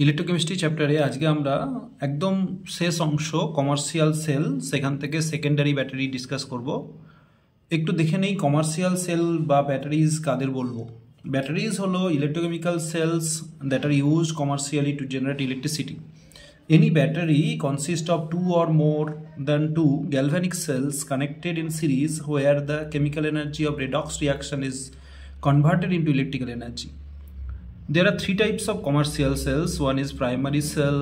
Electrochemistry চ্যাপ্টারে আজকে আমরা একদম শেষ অংশ কমার্শিয়াল সেল সেখান থেকে সেকেন্ডারি ব্যাটারি ডিসকাস করব। একটু দেখে নেই কমার্শিয়াল সেল বা ব্যাটারিজ কাদের বলবো। ব্যাটারিজ হলো electrochemical cells that are used commercially to generate electricity. Any battery consists of two or more than two galvanic cells connected in series where the chemical energy of redox reaction is converted into electrical energy. There are three types of commercial cells. One is primary cell.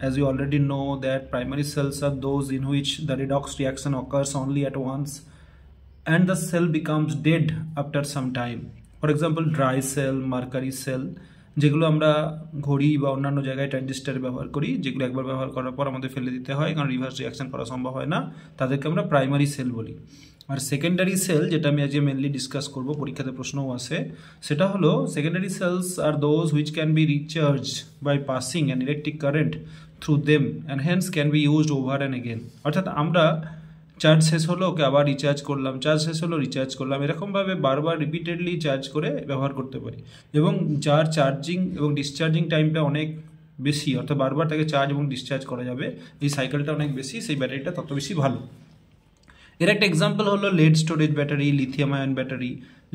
As you already know that primary cells are those in which the redox reaction occurs only at once and the cell becomes dead after some time. For example, dry cell, mercury cell, যেগুলো আমরা ঘড়ি বা অন্যান্য জায়গায় ট্রানজিস্টারে ব্যবহার করি, যেগুলো একবার ব্যবহার করার পর আমাদের ফেলে দিতে হয় কারণ রিভার্স রিয়াকশন করা সম্ভব হয় না, তাদেরকে আমরা প্রাইমারি সেল বলি। আর সেকেন্ডারি সেল, যেটা আমি আজকে মেনলি ডিসকাস করব, পরীক্ষাতে প্রশ্নও আসে, সেটা হলো secondary cells are those which can be recharge by passing an electric current through them and hence can be used over and again. অর্থাৎ আমরা চার্জ শেষ হলো ওকে আবার রিচার্জ করলাম, চার্জ শেষ হলো রিচার্জ করলাম, এরকমভাবে বারবার রিপিটেডলি চার্জ করে ব্যবহার করতে পারি। এবং যার চার্জিং এবং ডিসচার্জিং টাইমটা অনেক বেশি, অর্থাৎ বারবার তাকে চার্জ এবং ডিসচার্জ করা যাবে, এই সাইকেলটা অনেক বেশি, সেই ব্যাটারিটা তত বেশি ভালো। এর একটা এক্সাম্পল হলো lead storage battery, lithium ion battery.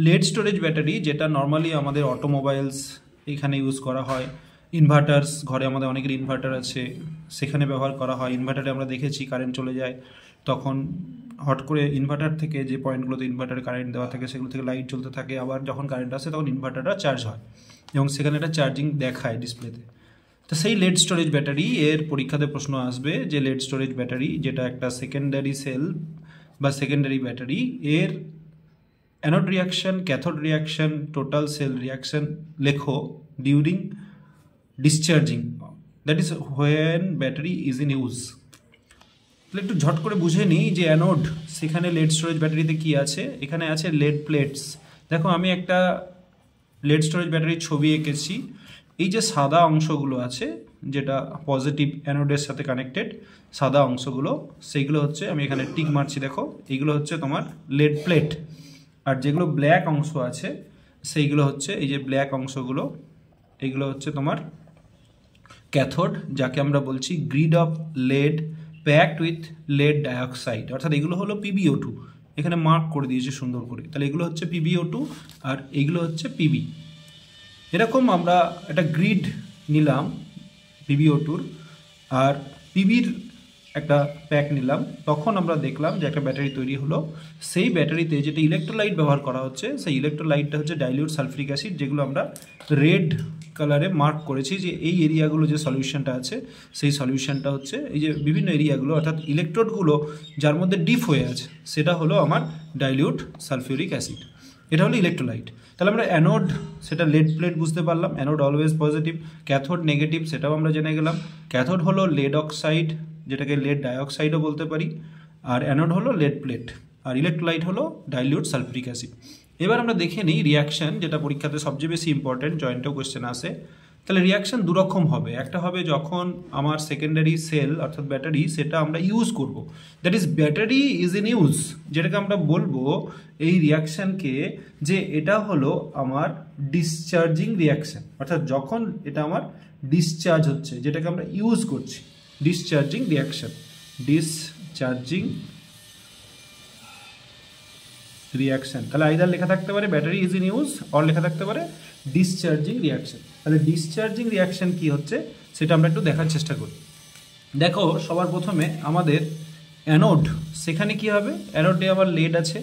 Lead storage battery যেটা নর্মালি আমাদের অটোমোবাইলস এখানে ইউজ করা হয়, ইনভার্টার্স, ঘরে আমাদের অনেকের ইনভার্টার আছে, সেখানে ব্যবহার করা হয়। ইনভার্টারে আমরা দেখেছি কারেন্ট চলে যায়, তখন হট করে ইনভার্টার থেকে যে পয়েন্টগুলোতে ইনভার্টারে কারেন্ট দেওয়া থাকে সেগুলো থেকে লাইট জ্বলতে থাকে, আবার যখন কারেন্ট আসে তখন ইনভার্টারটা চার্জ হয় এবং সেখানে একটা চার্জিং দেখায় ডিসপ্লেতে। তো সেই লেড স্টোরেজ ব্যাটারি এর পরীক্ষাতে প্রশ্ন আসবে যে লেড স্টোরেজ ব্যাটারি যেটা একটা সেকেন্ডারি সেল বা সেকেন্ডারি ব্যাটারি, এর anode reaction, cathode reaction, total cell reaction লেখো during discharging, that is when battery is in use. একটু ঝট করে বুঝে নিই যে অ্যানোড, সেখানে লেড স্টোরেজ ব্যাটারিতে কি আছে। এখানে আছে লেড প্লেটস। দেখো আমি একটা লেড স্টোরেজ ব্যাটারির ছবি এঁকেছি। এই যে সাদা অংশগুলো আছে যেটা পজিটিভ অ্যানোডের সাথে কানেক্টেড, সাদা অংশগুলো, সেইগুলো হচ্ছে, আমি এখানে টিক মারছি দেখো, এইগুলো হচ্ছে তোমার লেড প্লেট। আর যেগুলো ব্ল্যাক অংশ আছে সেইগুলো হচ্ছে, এই যে ব্ল্যাক অংশগুলো, এইগুলো হচ্ছে তোমার ক্যাথোড, যাকে আমরা বলছি grid of lead packed with lead dioxide, অর্থাৎ এগুলো হলো PbO2, এখানে মার্ক করে দিয়েছে সুন্দর করে। তাহলে এগুলো হচ্ছে PbO2 আর এইগুলো হচ্ছে Pb। এরকম আমরা একটা গ্রিড নিলাম PbO2-র আর পিবির একটা প্যাক নিলাম, তখন আমরা দেখলাম যে একটা ব্যাটারি তৈরি হলো। সেই ব্যাটারিতে যেটা ইলেকট্রোলাইট ব্যবহার করা হচ্ছে, সেই ইলেকট্রোলাইটটা হচ্ছে ডাইলিউট সালফিউরিক অ্যাসিড, যেগুলো আমরা রেড কালারে মার্ক করেছি যে এই এরিয়াগুলো যে সলিউশনটা আছে, সেই সলিউশনটা হচ্ছে এই যে বিভিন্ন এরিয়াগুলো, অর্থাৎ ইলেকট্রোডগুলো যার মধ্যে ডিপ হয়ে আছে, সেটা হলো আমার ডাইলিউট সালফিউরিক অ্যাসিড। এটা হলো ইলেকট্রোলাইট। তাহলে আমরা অ্যানোড, সেটা লেড প্লেট বুঝতে পারলাম, anode always positive, cathode negative, সেটাও আমরা জেনে গেলাম। ক্যাথোড হলো লেড অক্সাইড, যেটাকে লেড ডাইঅক্সাইডও বলতে পারি, আর অ্যানোড হলো লেড প্লেট, আর ইলেকট্রোলাইট হলো ডাইলিউট সালফিউরিক অ্যাসিড। এবার আমরা দেখে নিই রিয়াকশন, যেটা পরীক্ষাতে সবচেয়ে বেশি ইম্পর্টেন্ট, জয়েন্টেও কোয়েশ্চেন আসে। তাহলে রিয়াকশন দুরকম হবে। একটা হবে যখন আমার সেকেন্ডারি সেল অর্থাৎ ব্যাটারি, সেটা আমরা ইউজ করব, that is battery is in use, যেটাকে আমরা বলবো এই রিয়াকশানকে যে এটা হলো আমার ডিসচার্জিং রিয়াকশান, অর্থাৎ যখন এটা আমার ডিসচার্জ হচ্ছে, যেটাকে আমরা ইউজ করছি, ডিসচার্জিং রিয়াকশান, ডিসচার্জিং রিয়াকশন। তাহলে আইদার লেখা থাকতে পারে battery is in use, or লেখা থাকতে পারে ডিসচার্জিং রিয়াকশন। তাহলে ডিসচার্জিং রিয়াকশন কি হচ্ছে সেটা আমরা একটু দেখার চেষ্টা করি। দেখো সবার প্রথমে আমাদের অ্যানোড, সেখানে কি হবে, অ্যানোডে আবার লেড আছে,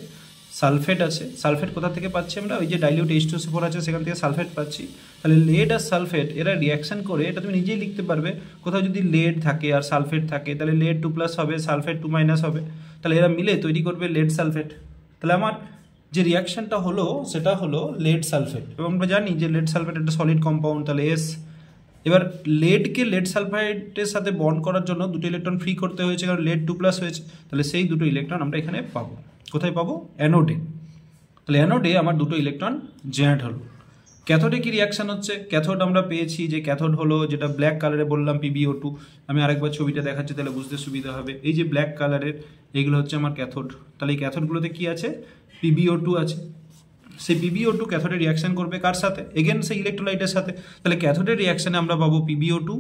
সালফেট আছে। সালফেট কোথা থেকে পাচ্ছি আমরা, ওই যে ডাইলিউট H2SO4 আছে সেখান থেকে সালফেট পাচ্ছি। তাহলে লেড আর সালফেট এরা রিয়াকশন করে, এটা তুমি নিজেই লিখতে পারবে, কোথাও যদি লেড থাকে আর সালফেট থাকে তাহলে লেড 2+ হবে, সালফেট 2- হবে, তাহলে এরা মিলে তৈরি করবে লেড সালফেট। তাহলে আমার যে রিয়াকশনটা হলো সেটা হলো লেড সালফেট, এবং আমরা জানি যে লেড সালফেট একটা সলিড কম্পাউন্ড, তাহলে S। এবার লেডকে লেড সালফাইডের সাথে বন্ড করার জন্য দুটো ইলেকট্রন ফ্রি করতে হয়েছে, কারণ লেড 2+ হয়েছে, তাহলে সেই দুটো ইলেকট্রন আমরা এখানে পাবো। কোথায় পাবো, অ্যানোডে। তাহলে অ্যানোডে আমার দুটো ইলেকট্রন জেনারেট হলো। ক্যাথোডে কি রিয়াকশন হচ্ছে, ক্যাথোড আমরা পেয়েছি যে ক্যাথোড হলো যেটা ব্ল্যাক কালারে বললাম PbO2, আমি আরেকবার ছবিটা দেখাচ্ছি তাহলে বুঝতে সুবিধা হবে। এই যে ব্ল্যাক কালারের এইগুলো হচ্ছে আমার ক্যাথোড, তাহলে এই ক্যাথোডগুলোতে কি আছে, PbO2 আছে। সেই PbO2 ক্যাথোডে রিয়াকশন করবে কার সাথে, এগেন সেই ইলেকট্রোলাইটের সাথে। তাহলে ক্যাথোডের রিয়াকশনে আমরা পাবো PbO2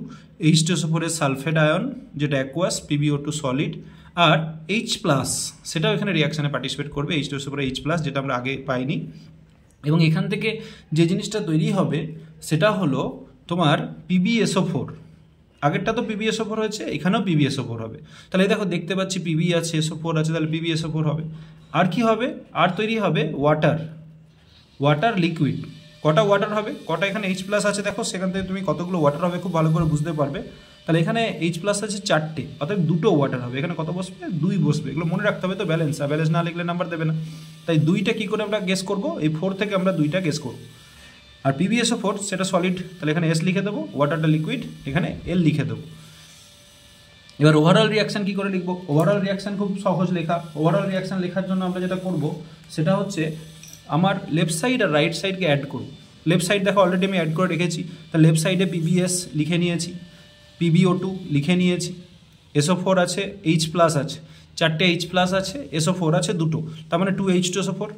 H2SO4 এর সালফেট আয়ন যেটা অ্যাকুয়াস, PbO2 সলিড, আর H+, সেটাও এখানে রিয়াকশনে পার্টিসিপেট করবে, H2SO4 H+, যেটা আমরা আগে পাইনি। এবং এখান থেকে যে জিনিসটা তৈরি হবে সেটা হলো তোমার PbSO4। আগেরটা তো PbSO4 হয়েছে, এখানেও PbSO4 হবে। তাহলে দেখো দেখতে পাচ্ছি Pb আছে, SO4 আছে, তাহলে PbSO4 হবে। আর কি হবে, আর তৈরি হবে ওয়াটার লিকুইড। কটা ওয়াটার হবে, কটা এখানে H+ আছে দেখো, সেখান থেকে তুমি কতগুলো ওয়াটার হবে খুব ভালো করে বুঝতে পারবে। তাহলে এখানে H+ আছে 4টে, অর্থাৎ 2টো ওয়াটার হবে। এখানে কত বসবে, 2 বসবে। এগুলো মনে রাখতে হবে তো, ব্যালেন্স, আর ব্যালেন্স না লিখলে নাম্বার দেবে না। তাই 2টা কী করে আমরা গেস করবো, এই 4 থেকে আমরা 2টা গেস করবো। আর PbSO4 সেটা সলিড, তাহলে এখানে S লিখে দেবো, ওয়াটারটা লিকুইড, এখানে L লিখে দেবো। এবার ওভারঅল রিয়াকশান কী করে লিখবো, ওভারঅল রিয়াকশান খুব সহজ লেখা। ওভারঅল রিয়াকশান লেখার জন্য আমরা যেটা করবো সেটা হচ্ছে আমার লেফট সাইড আর রাইট সাইডকে অ্যাড করবো। লেফট সাইড দেখো অলরেডি আমি অ্যাড করে রেখেছি, তাহলে লেফট সাইডে PbS লিখে নিয়েছি, PbO2 লিখে নিয়েছি, SO4 আছে, H+ আছে, 4টে H+ আছে, SO4 আছে 2টো, তার মানে 2H2SO4,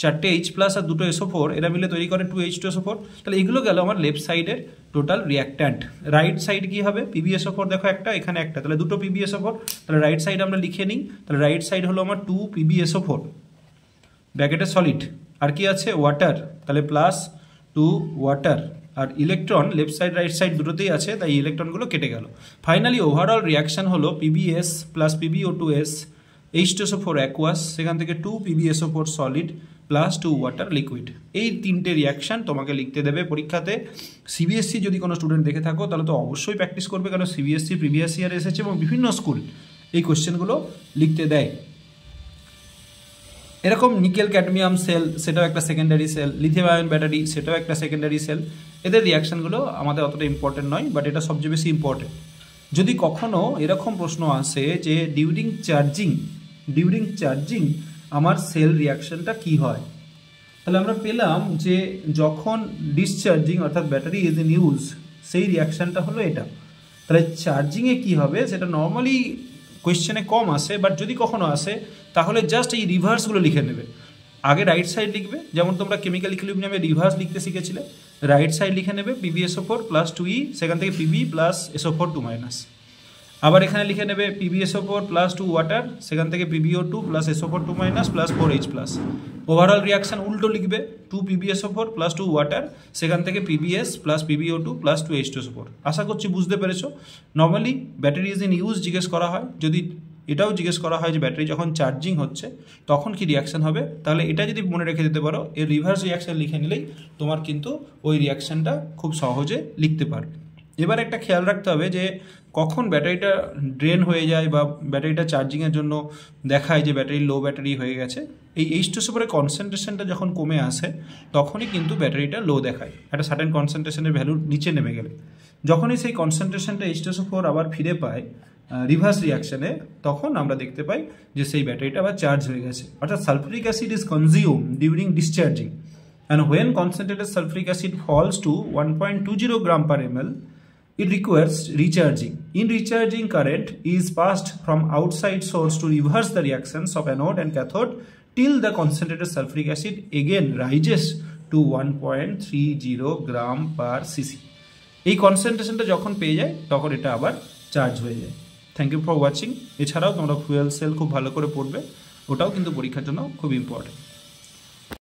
4টে H+ আর 2টো SO4 এরা মিলে তৈরি করে 2H2SO4। তাহলে এগুলো গেল আমার লেফট সাইডের টোটাল রিয়াক্ট্যান্ট। রাইট সাইড কি হবে, PbSO4 দেখো একটা, এখানে একটা, তাহলে 2টো PbSO4। তাহলে রাইট সাইড আমরা লিখে নিই, তাহলে রাইট সাইড হলো আমার 2 PbSO4 ব্র্যাকেটে সলিড। আর কি আছে, ওয়াটার, তাহলে +2 ওয়াটার। আর electron left side right side দুটোতেই আছে, তাই ইলেকট্রনগুলো কেটে গেল। ফাইনালি ওভারঅল রিয়াকশন হলো PbS + PbO2S H2SO4 অ্যাকুয়াস, সেখান থেকে 2 PbSO4 সলিড +2 ওয়াটার লিকুইড। এই 3টে রিয়াকশান তোমাকে লিখতে দেবে পরীক্ষাতে। CBSE যদি কোনো স্টুডেন্ট দেখে থাকো তাহলে তো অবশ্যই প্র্যাকটিস করবে, কারণ CBSE প্রিভিয়াস ইয়ার এসেছে এবং বিভিন্ন স্কুল এই কোশ্চেনগুলো লিখতে দেয়। এরকম নিকেল ক্যাডমিয়াম সেল, সেটাও একটা secondary sell, lithium ion battery, সেটাও একটা সেকেন্ডারি সেল। এদের রিয়াকশানগুলো আমাদের অতটা ইম্পর্টেন্ট নয়, বাট এটা সবচেয়ে বেশি ইম্পর্টেন্ট। যদি কখনো এরকম প্রশ্ন আসে যে ডিউরিং চার্জিং আমার সেল রিয়াকশানটা কি হয়, তাহলে আমরা পেলাম যে যখন ডিসচার্জিং অর্থাৎ ব্যাটারি ইজ ইন ইউজ, সেই রিয়াকশানটা হলো এটা। তাহলে চার্জিংয়ে কি হবে সেটা নর্মালি কোয়েশ্চেনে কম আসে, বাট যদি কখনো আসে তাহলে জাস্ট এই রিভার্সগুলো লিখে নেবে। আগে রাইট সাইড লিখবে, যেমন তোমরা কেমিক্যাল ইকুইলিব্রিয়ামে রিভার্স লিখতে শিখেছিলে, রাইট সাইড লিখে নেবে PbSO4 + 2E, সেখান থেকে Pb + SO4 2-। আবার এখানে লিখে নেবে PbSO4 + 2 ওয়াটার, সেখান থেকে PbO2 + SO4 2- + 4H+। Overall reaction উল্টো লিখবে, 2 PbSO4 + 2 ওয়াটার, সেখান থেকে PbS + PbO2 + 2H2SO4। আশা করছি বুঝতে পেরেছো। Normally battery is in use জিজ্ঞেস করা হয়, যদি এটাও জিজ্ঞেস করা হয় যে ব্যাটারি যখন চার্জিং হচ্ছে তখন কি রিয়াকশান হবে, তাহলে এটা যদি মনে রেখে দিতে পারো, এর রিভার্স রিয়াকশান লিখে নিলেই তোমার কিন্তু ওই রিয়াকশানটা খুব সহজে লিখতে পারবে। এবার একটা খেয়াল রাখতে হবে যে কখন ব্যাটারিটা ড্রেন হয়ে যায় বা ব্যাটারিটা চার্জিংয়ের জন্য দেখায় যে ব্যাটারি লো ব্যাটারি হয়ে গেছে, এই H2SO4 কনসেন্ট্রেশনটা যখন কমে আসে তখনই কিন্তু ব্যাটারিটা লো দেখায়, একটা সার্টেন কনসেন্ট্রেশনের ভ্যালু নিচে নেমে গেলে। যখনই সেই কনসেন্ট্রেশনটা H2SO4 আবার ফিরে পায় রিভার্স রিয়াকশানে, তখন আমরা দেখতে পাই যে সেই ব্যাটারিটা আবার চার্জ হয়ে গেছে। অর্থাৎ sulphuric acid is consume during discharging, and when concentrated sulphuric acid falls to 1.20 g/ml, it requires recharging. In recharging, current is passed from outside source to reverse the reactions of anode and cathode till the concentrated sulfuric acid again rises to 1.30 g/cc. এই কনসেন্ট্রেশনটা যখন পেয়ে যায় তখন এটা আবার charge হয়ে যায়। Thank you for watching. এছাড়াও তোমরা ফুয়েল সেল খুব ভালো করে পড়বে, ওটাও কিন্তু পরীক্ষার জন্য খুব ইম্পর্টেন্ট।